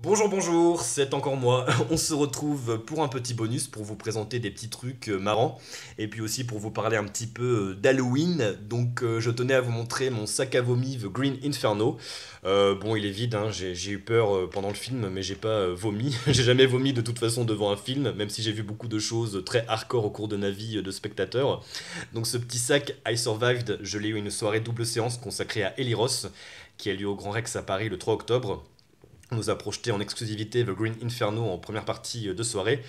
Bonjour, bonjour, c'est encore moi. On se retrouve pour un petit bonus pour vous présenter des petits trucs marrants et puis aussi pour vous parler un petit peu d'Halloween. Donc je tenais à vous montrer mon sac à vomi The Green Inferno. Bon, il est vide, hein, j'ai eu peur pendant le film, mais j'ai pas vomi. J'ai jamais vomi de toute façon devant un film, même si j'ai vu beaucoup de choses très hardcore au cours de ma vie de spectateur. Donc ce petit sac I Survived, je l'ai eu une soirée double séance consacrée à Eli Ross, qui a lieu au Grand Rex à Paris le 3 octobre. On nous a projeté en exclusivité The Green Inferno en première partie de soirée.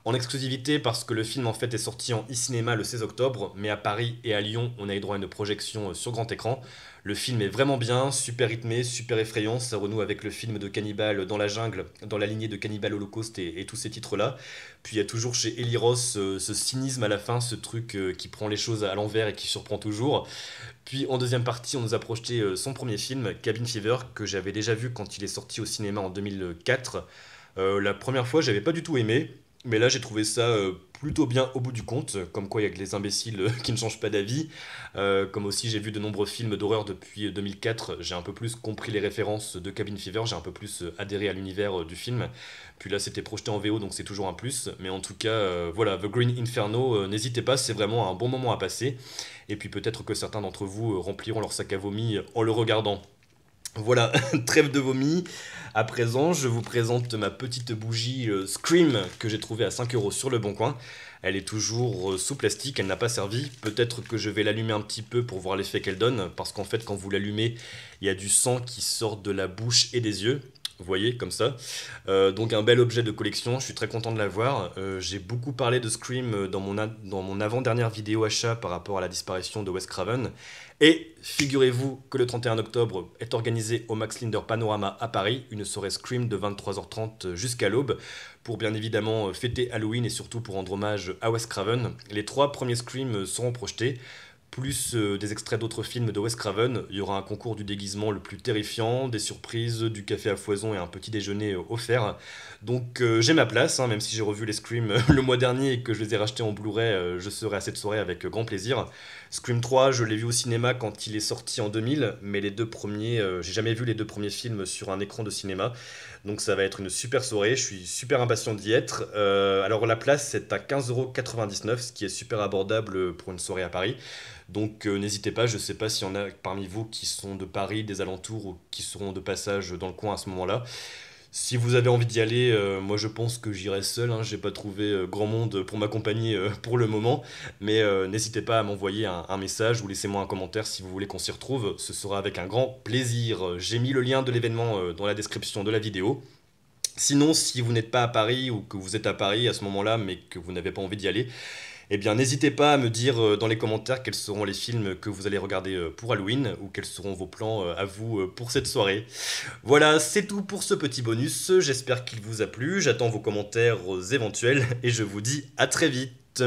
En exclusivité parce que le film en fait est sorti en e-cinéma le 16 octobre, mais à Paris et à Lyon, on a eu droit à une projection sur grand écran. Le film est vraiment bien, super rythmé, super effrayant, ça renoue avec le film de Cannibal dans la jungle, dans la lignée de Cannibal Holocaust et tous ces titres-là. Puis il y a toujours chez Eli Ross ce cynisme à la fin, ce truc qui prend les choses à l'envers et qui surprend toujours. Puis en deuxième partie, on nous a projeté son premier film, Cabin Fever, que j'avais déjà vu quand il est sorti au cinéma en 2004. La première fois, j'avais pas du tout aimé, mais là j'ai trouvé ça plutôt bien au bout du compte, comme quoi il y a que les imbéciles qui ne changent pas d'avis. Comme aussi j'ai vu de nombreux films d'horreur depuis 2004, j'ai un peu plus compris les références de Cabin Fever, j'ai un peu plus adhéré à l'univers du film. Puis là c'était projeté en VO donc c'est toujours un plus, mais en tout cas voilà, The Green Inferno, n'hésitez pas, c'est vraiment un bon moment à passer. Et puis peut-être que certains d'entre vous rempliront leur sac à vomi en le regardant. Voilà, trêve de vomi. À présent, je vous présente ma petite bougie Scream que j'ai trouvée à 5 euros sur le bon coin. Elle est toujours sous plastique, elle n'a pas servi. Peut-être que je vais l'allumer un petit peu pour voir l'effet qu'elle donne, parce qu'en fait, quand vous l'allumez, il y a du sang qui sort de la bouche et des yeux. Vous voyez, comme ça. Donc un bel objet de collection, je suis très content de l'avoir. J'ai beaucoup parlé de Scream dans mon avant-dernière vidéo achat par rapport à la disparition de Wes Craven. Et figurez-vous que le 31 octobre est organisé au Max Linder Panorama à Paris, une soirée Scream de 23h30 jusqu'à l'aube, pour bien évidemment fêter Halloween et surtout pour rendre hommage à Wes Craven. Les trois premiers Scream seront projetés, plus des extraits d'autres films de Wes Craven. Il y aura un concours du déguisement le plus terrifiant, des surprises, du café à foison et un petit déjeuner offert. Donc j'ai ma place, hein, même si j'ai revu les Scream le mois dernier et que je les ai rachetés en Blu-ray, je serai à cette soirée avec grand plaisir. Scream 3, je l'ai vu au cinéma quand il est sorti en 2000, mais les deux premiers, j'ai jamais vu les deux premiers films sur un écran de cinéma. Donc ça va être une super soirée, je suis super impatient d'y être. Alors la place c'est à 15,99 €, ce qui est super abordable pour une soirée à Paris. Donc n'hésitez pas, je ne sais pas s'il y en a parmi vous qui sont de Paris, des alentours ou qui seront de passage dans le coin à ce moment-là. Si vous avez envie d'y aller, moi je pense que j'irai seul, hein, j'ai pas trouvé grand monde pour m'accompagner pour le moment, mais n'hésitez pas à m'envoyer un message ou laissez-moi un commentaire si vous voulez qu'on s'y retrouve, ce sera avec un grand plaisir. J'ai mis le lien de l'événement dans la description de la vidéo. Sinon, si vous n'êtes pas à Paris ou que vous êtes à Paris à ce moment-là, mais que vous n'avez pas envie d'y aller, eh bien, n'hésitez pas à me dire dans les commentaires quels seront les films que vous allez regarder pour Halloween ou quels seront vos plans à vous pour cette soirée. Voilà, c'est tout pour ce petit bonus. J'espère qu'il vous a plu. J'attends vos commentaires éventuels et je vous dis à très vite.